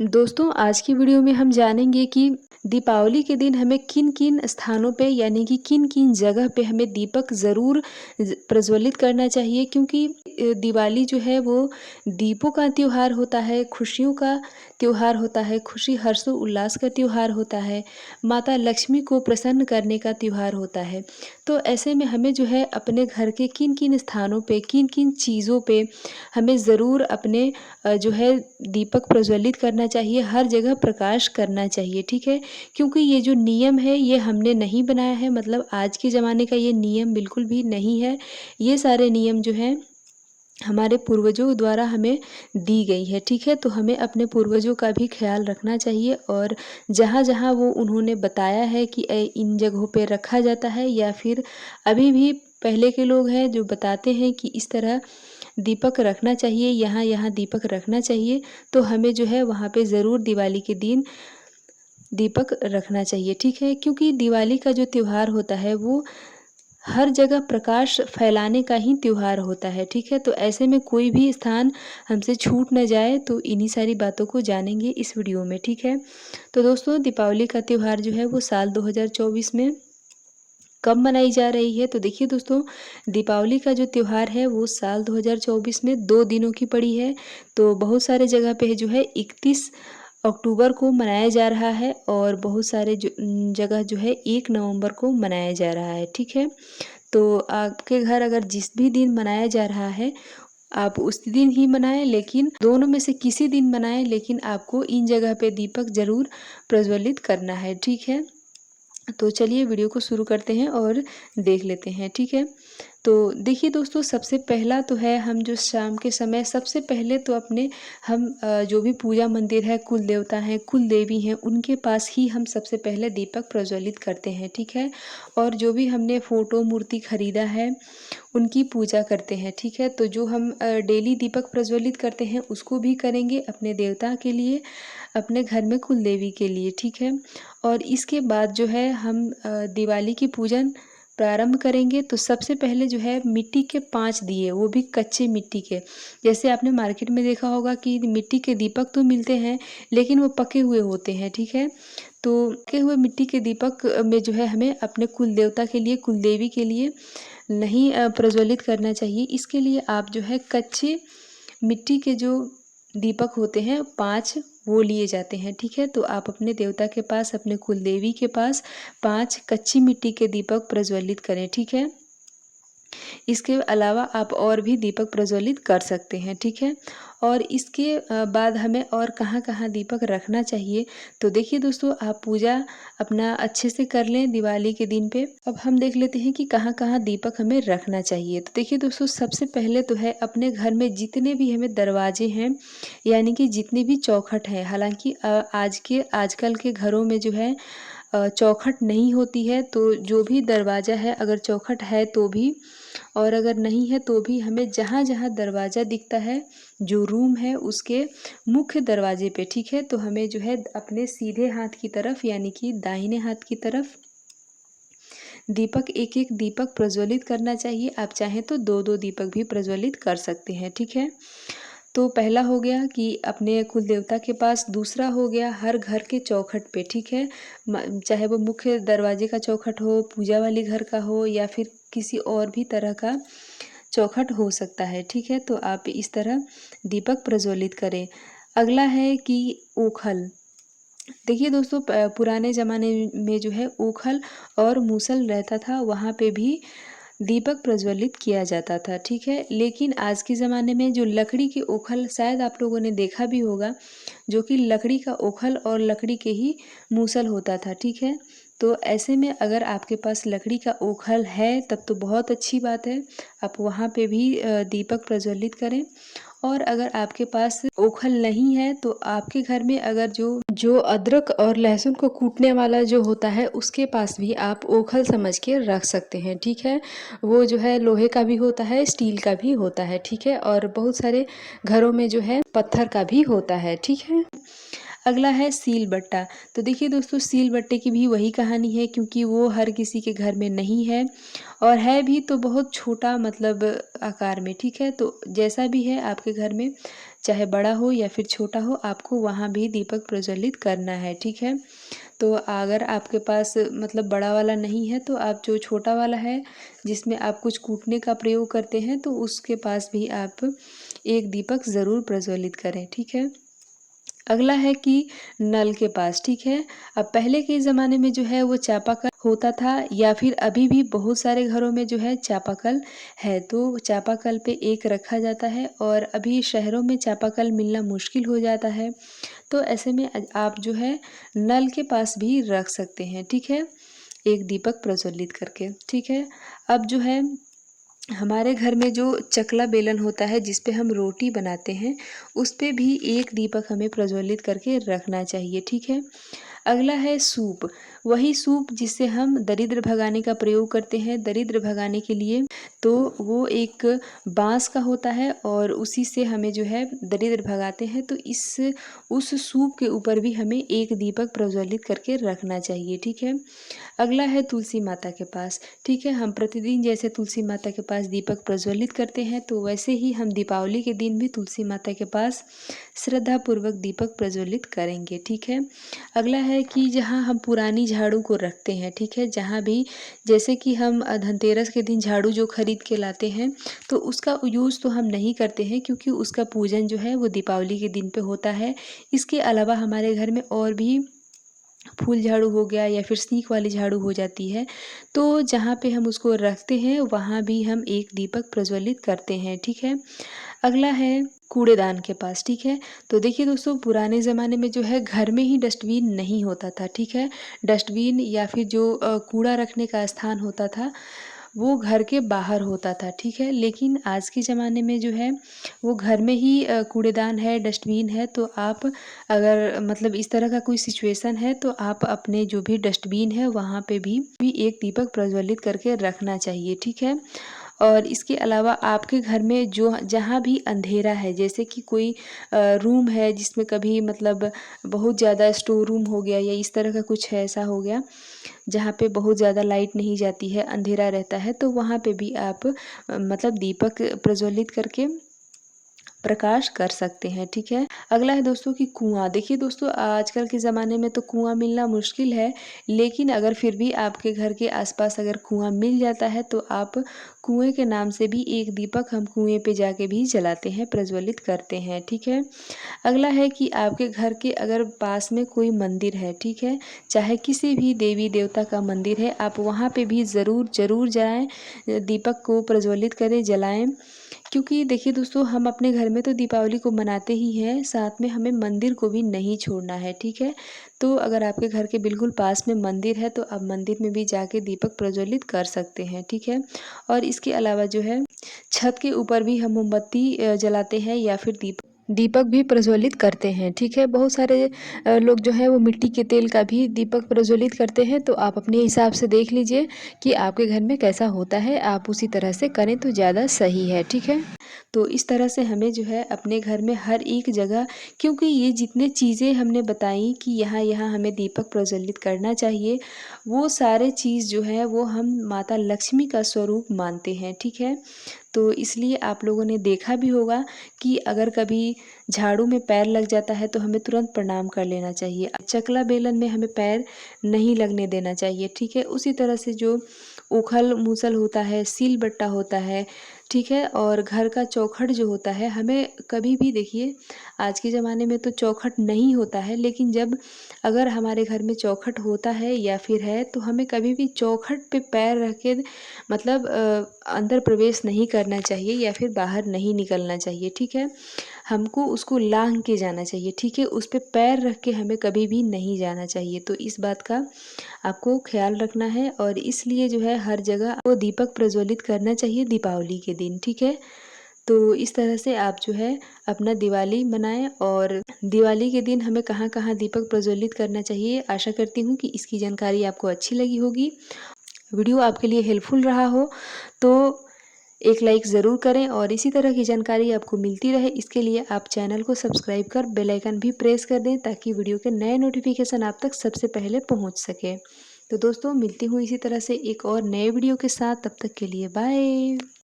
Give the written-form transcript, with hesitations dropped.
दोस्तों आज की वीडियो में हम जानेंगे कि दीपावली के दिन हमें किन किन स्थानों पे यानी कि किन किन जगह पे हमें दीपक ज़रूर प्रज्वलित करना चाहिए क्योंकि दिवाली जो है वो दीपों का त्योहार होता है, खुशियों का त्योहार होता है, खुशी हर्षो उल्लास का त्योहार होता है, माता लक्ष्मी को प्रसन्न करने का त्योहार होता है। तो ऐसे में हमें जो है अपने घर के किन किन स्थानों पे किन किन चीज़ों पे हमें ज़रूर अपने जो है दीपक प्रज्वलित करना चाहिए, हर जगह प्रकाश करना चाहिए, ठीक है? क्योंकि ये जो नियम है ये हमने नहीं बनाया है, मतलब आज के ज़माने का ये नियम बिल्कुल भी नहीं है। ये सारे नियम जो हैं हमारे पूर्वजों द्वारा हमें दी गई है, ठीक है? तो हमें अपने पूर्वजों का भी ख़्याल रखना चाहिए और जहाँ-जहाँ वो उन्होंने बताया है कि इन जगहों पे रखा जाता है या फिर अभी भी पहले के लोग हैं जो बताते हैं कि इस तरह दीपक रखना चाहिए, यहाँ-यहाँ दीपक रखना चाहिए, तो हमें जो है वहाँ पे ज़रूर दिवाली के दिन दीपक रखना चाहिए, ठीक है? क्योंकि दिवाली का जो त्योहार होता है वो हर जगह प्रकाश फैलाने का ही त्योहार होता है, ठीक है? तो ऐसे में कोई भी स्थान हमसे छूट ना जाए, तो इन्हीं सारी बातों को जानेंगे इस वीडियो में, ठीक है? तो दोस्तों दीपावली का त्योहार जो है वो साल 2024 में कब मनाई जा रही है? तो देखिए दोस्तों, दीपावली का जो त्योहार है वो साल 2024 में 2 दिनों की पड़ी है। तो बहुत सारे जगह पे जो है 31 अक्टूबर को मनाया जा रहा है और बहुत सारे जगह जो है 1 नवंबर को मनाया जा रहा है, ठीक है? तो आपके घर अगर जिस भी दिन मनाया जा रहा है, आप उस दिन ही मनाएँ, लेकिन दोनों में से किसी दिन मनाएँ, लेकिन आपको इन जगह पे दीपक ज़रूर प्रज्वलित करना है, ठीक है? तो चलिए वीडियो को शुरू करते हैं और देख लेते हैं, ठीक है? तो देखिए दोस्तों, सबसे पहला तो है हम जो शाम के समय सबसे पहले तो अपने हम जो भी पूजा मंदिर है, कुल देवता हैं, कुल देवी हैं, उनके पास ही हम सबसे पहले दीपक प्रज्वलित करते हैं, ठीक है? और जो भी हमने फ़ोटो मूर्ति खरीदा है, उनकी पूजा करते हैं, ठीक है? तो जो हम डेली दीपक प्रज्वलित करते हैं उसको भी करेंगे अपने देवता के लिए, अपने घर में कुल देवी के लिए, ठीक है? और इसके बाद जो है हम दिवाली की पूजन प्रारंभ करेंगे, तो सबसे पहले जो है मिट्टी के 5 दिए, वो भी कच्चे मिट्टी के। जैसे आपने मार्केट में देखा होगा कि मिट्टी के दीपक तो मिलते हैं, लेकिन वो पके हुए होते हैं, ठीक है? तो पके हुए मिट्टी के दीपक में जो है हमें अपने कुल देवता के लिए, कुल देवी के लिए नहीं प्रज्वलित करना चाहिए। इसके लिए आप जो है कच्चे मिट्टी के जो दीपक होते हैं 5, वो लिए जाते हैं, ठीक है? तो आप अपने देवता के पास, अपने कुल देवी के पास 5 कच्ची मिट्टी के दीपक प्रज्वलित करें, ठीक है? इसके अलावा आप और भी दीपक प्रज्वलित कर सकते हैं, ठीक है? और इसके बाद हमें और कहाँ-कहाँ दीपक रखना चाहिए, तो देखिए दोस्तों, आप पूजा अपना अच्छे से कर लें दिवाली के दिन पे। अब हम देख लेते हैं कि कहाँ-कहाँ दीपक हमें रखना चाहिए। तो देखिए दोस्तों, सबसे पहले तो है अपने घर में जितने भी हमें दरवाजे हैं, यानी कि जितने भी चौखट हैं, हालाँकि आजकल के घरों में जो है चौखट नहीं होती है, तो जो भी दरवाज़ा है, अगर चौखट है तो भी और अगर नहीं है तो भी हमें जहाँ-जहाँ दरवाज़ा दिखता है, जो रूम है उसके मुख्य दरवाजे पे, ठीक है? तो हमें जो है अपने सीधे हाथ की तरफ यानी कि दाहिने हाथ की तरफ दीपक एक-एक दीपक प्रज्वलित करना चाहिए। आप चाहें तो 2-2 दीपक भी प्रज्वलित कर सकते हैं, ठीक है? तो पहला हो गया कि अपने कुल देवता के पास, दूसरा हो गया हर घर के चौखट पे, ठीक है? चाहे वो मुख्य दरवाजे का चौखट हो, पूजा वाली घर का हो या फिर किसी और भी तरह का चौखट हो सकता है, ठीक है? तो आप इस तरह दीपक प्रज्वलित करें। अगला है कि ओखल। देखिए दोस्तों, पुराने ज़माने में जो है ओखल और मूसल रहता था, वहाँ पे भी दीपक प्रज्वलित किया जाता था, ठीक है? लेकिन आज के ज़माने में जो लकड़ी के ओखल, शायद आप लोगों ने देखा भी होगा, जो कि लकड़ी का ओखल और लकड़ी के ही मूसल होता था, ठीक है? तो ऐसे में अगर आपके पास लकड़ी का ओखल है तब तो बहुत अच्छी बात है, आप वहाँ पे भी दीपक प्रज्वलित करें। और अगर आपके पास ओखल नहीं है तो आपके घर में अगर जो जो अदरक और लहसुन को कूटने वाला जो होता है उसके पास भी आप ओखल समझ के रख सकते हैं, ठीक है? वो जो है लोहे का भी होता है, स्टील का भी होता है, ठीक है? और बहुत सारे घरों में जो है पत्थर का भी होता है, ठीक है? अगला है सील बट्टा। तो देखिए दोस्तों, सील बट्टे की भी वही कहानी है, क्योंकि वो हर किसी के घर में नहीं है और है भी तो बहुत छोटा, मतलब आकार में, ठीक है? तो जैसा भी है आपके घर में, चाहे बड़ा हो या फिर छोटा हो, आपको वहाँ भी दीपक प्रज्वलित करना है, ठीक है। तो अगर आपके पास मतलब बड़ा वाला नहीं है तो आप जो छोटा वाला है जिसमें आप कुछ कूटने का प्रयोग करते हैं, तो उसके पास भी आप एक दीपक ज़रूर प्रज्वलित करें, ठीक है। अगला है कि नल के पास, ठीक है। अब पहले के ज़माने में जो है वो चापाकल होता था, या फिर अभी भी बहुत सारे घरों में जो है चापाकल है, तो चापाकल पे एक रखा जाता है, और अभी शहरों में चापाकल मिलना मुश्किल हो जाता है। तो ऐसे में आप जो है नल के पास भी रख सकते हैं, ठीक है, एक दीपक प्रज्वलित करके, ठीक है। अब जो है हमारे घर में जो चकला बेलन होता है जिस पे हम रोटी बनाते हैं, उस पे भी एक दीपक हमें प्रज्वलित करके रखना चाहिए, ठीक है। अगला है सूप, वही सूप जिससे हम दरिद्र भगाने का प्रयोग करते हैं, दरिद्र भगाने के लिए। तो वो एक बाँस का होता है और उसी से हमें जो है दरिद्र भगाते हैं, तो उस सूप के ऊपर भी हमें एक दीपक प्रज्वलित करके रखना चाहिए, ठीक है। अगला है तुलसी माता के पास, ठीक है। हम प्रतिदिन जैसे तुलसी माता के पास दीपक प्रज्वलित करते हैं, तो वैसे ही हम दीपावली के दिन भी तुलसी माता के पास श्रद्धापूर्वक दीपक प्रज्वलित करेंगे, ठीक है। अगला है कि जहाँ हम पुरानी झाड़ू को रखते हैं, ठीक है, जहाँ भी जैसे कि हम धनतेरस के दिन झाड़ू जो खरीद के लाते हैं, तो उसका यूज़ तो हम नहीं करते हैं, क्योंकि उसका पूजन जो है वो दीपावली के दिन पे होता है। इसके अलावा हमारे घर में और भी फूल झाड़ू हो गया या फिर सीख वाली झाड़ू हो जाती है, तो जहाँ पे हम उसको रखते हैं वहाँ भी हम एक दीपक प्रज्वलित करते हैं, ठीक है। अगला है कूड़ेदान के पास, ठीक है। तो देखिए दोस्तों, पुराने ज़माने में जो है घर में ही डस्टबिन नहीं होता था, ठीक है। डस्टबिन या फिर जो कूड़ा रखने का स्थान होता था, वो घर के बाहर होता था, ठीक है। लेकिन आज के ज़माने में जो है वो घर में ही कूड़ेदान है, डस्टबिन है, तो आप अगर मतलब इस तरह का कोई सिचुएशन है, तो आप अपने जो भी डस्टबिन है वहाँ पे भी एक दीपक प्रज्वलित करके रखना चाहिए, ठीक है। और इसके अलावा आपके घर में जो जहाँ भी अंधेरा है, जैसे कि कोई रूम है जिसमें कभी मतलब बहुत ज़्यादा स्टोर रूम हो गया या इस तरह का कुछ है, ऐसा हो गया जहाँ पे बहुत ज़्यादा लाइट नहीं जाती है, अंधेरा रहता है, तो वहाँ पे भी आप मतलब दीपक प्रज्वलित करके प्रकाश कर सकते हैं, ठीक है। अगला है दोस्तों कि कुआँ। देखिए दोस्तों, आजकल के ज़माने में तो कुआँ मिलना मुश्किल है, लेकिन अगर फिर भी आपके घर के आसपास अगर कुआँ मिल जाता है, तो आप कुएँ के नाम से भी एक दीपक हम कुएँ पे जाके भी जलाते हैं, प्रज्वलित करते हैं, ठीक है। अगला है कि आपके घर के अगर पास में कोई मंदिर है, ठीक है, चाहे किसी भी देवी देवता का मंदिर है, आप वहाँ पे भी ज़रूर जलाएँ, दीपक को प्रज्वलित करें, जलाएँ। क्योंकि देखिए दोस्तों, हम अपने घर में तो दीपावली को मनाते ही हैं, साथ में हमें मंदिर को भी नहीं छोड़ना है, ठीक है। तो अगर आपके घर के बिल्कुल पास में मंदिर है, तो आप मंदिर में भी जाके दीपक प्रज्वलित कर सकते हैं, ठीक है। और इसके अलावा जो है छत के ऊपर भी हम मोमबत्ती जलाते हैं या फिर दीपक भी प्रज्वलित करते हैं, ठीक है। बहुत सारे लोग जो है वो मिट्टी के तेल का भी दीपक प्रज्वलित करते हैं, तो आप अपने हिसाब से देख लीजिए कि आपके घर में कैसा होता है, आप उसी तरह से करें तो ज़्यादा सही है, ठीक है। तो इस तरह से हमें जो है अपने घर में हर एक जगह, क्योंकि ये जितने चीज़ें हमने बताई कि यहाँ हमें दीपक प्रज्वलित करना चाहिए, वो सारे चीज़ जो है वो हम माता लक्ष्मी का स्वरूप मानते हैं, ठीक है। तो इसलिए आप लोगों ने देखा भी होगा कि अगर कभी झाड़ू में पैर लग जाता है तो हमें तुरंत प्रणाम कर लेना चाहिए। चकला बेलन में हमें पैर नहीं लगने देना चाहिए, ठीक है। उसी तरह से जो उखल मूसल होता है, सील बट्टा होता है, ठीक है, और घर का चौखट जो होता है, हमें कभी भी देखिए आज के ज़माने में तो चौखट नहीं होता है, लेकिन जब अगर हमारे घर में चौखट होता है या फिर है, तो हमें कभी भी चौखट पे पैर रख के मतलब अंदर प्रवेश नहीं करना चाहिए या फिर बाहर नहीं निकलना चाहिए, ठीक है। हमको उसको लांघ के जाना चाहिए, ठीक है, उस पे पैर रख के हमें कभी भी नहीं जाना चाहिए। तो इस बात का आपको ख्याल रखना है, और इसलिए जो है हर जगह आपको दीपक प्रज्वलित करना चाहिए दीपावली के दिन, ठीक है। तो इस तरह से आप जो है अपना दिवाली मनाएं, और दिवाली के दिन हमें कहाँ कहाँ दीपक प्रज्वलित करना चाहिए। आशा करती हूँ कि इसकी जानकारी आपको अच्छी लगी होगी, वीडियो आपके लिए हेल्पफुल रहा हो, तो एक लाइक ज़रूर करें, और इसी तरह की जानकारी आपको मिलती रहे, इसके लिए आप चैनल को सब्सक्राइब कर बेल आइकन भी प्रेस कर दें, ताकि वीडियो के नए नोटिफिकेशन आप तक सबसे पहले पहुंच सके। तो दोस्तों, मिलती हूँ इसी तरह से एक और नए वीडियो के साथ, तब तक के लिए बाय।